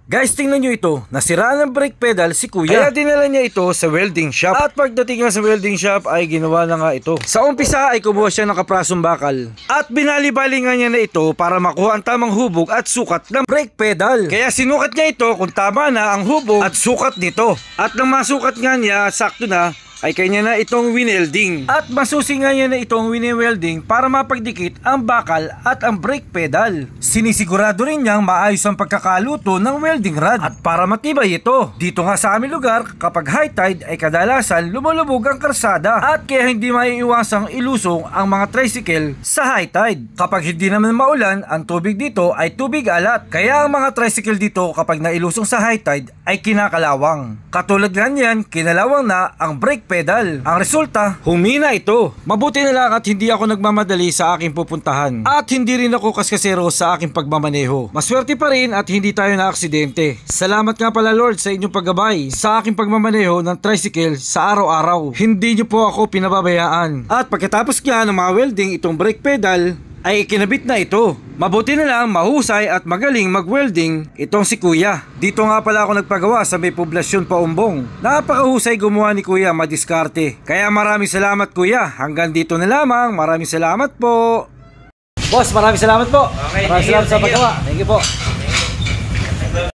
Guys, tingnan nyo ito. Nasira ng brake pedal si kuya. Kaya dinala niya ito sa welding shop. At pagdating nga sa welding shop ay ginawa na nga ito. Sa umpisa ay kumuha siya ng kaprasong bakal. At binali-bali nga niya na ito para makuha ang tamang hubog at sukat ng brake pedal. Kaya sinukat niya ito kung tama na ang hubog at sukat nito. At nang masukat nga niya, sakto na, ay kanya na itong winelding. At masusi nga niya na itong winewelding para mapagdikit ang bakal at ang brake pedal. Sinisigurado rin niyang maayos ang pagkakaluto ng welding rod. At para matibay ito, dito nga sa aming lugar, kapag high tide ay kadalasan lumulubog ang karsada. At kaya hindi maiiwasang ilusong ang mga tricycle sa high tide. Kapag hindi naman maulan, ang tubig dito ay tubig alat. Kaya ang mga tricycle dito kapag nailusong sa high tide ay kinakalawang. Katulad nga niyan, kinalawang na ang brake pedal. Ang resulta, humina ito. Mabuti na lang at hindi ako nagmamadali sa aking pupuntahan. At hindi rin ako kaskasero sa aking pagmamaneho. Maswerte pa rin at hindi tayo na aksidente. Salamat nga pala Lord sa inyong paggabay sa aking pagmamaneho ng tricycle sa araw-araw. Hindi nyo po ako pinababayaan. At pagkatapos nga ng mga welding itong brake pedal, ay ikinabit na ito. Mabuti na lang mahusay at magaling mag-welding itong si kuya. Dito nga pala ako nagpagawa sa may poblasyon Paumbong. Napakahusay gumawa ni kuya, madiskarte. Kaya maraming salamat kuya. Hanggang dito na lamang. Maraming salamat po. Boss, maraming salamat po. Okay, maraming salamat sa paggawa. Thank you po.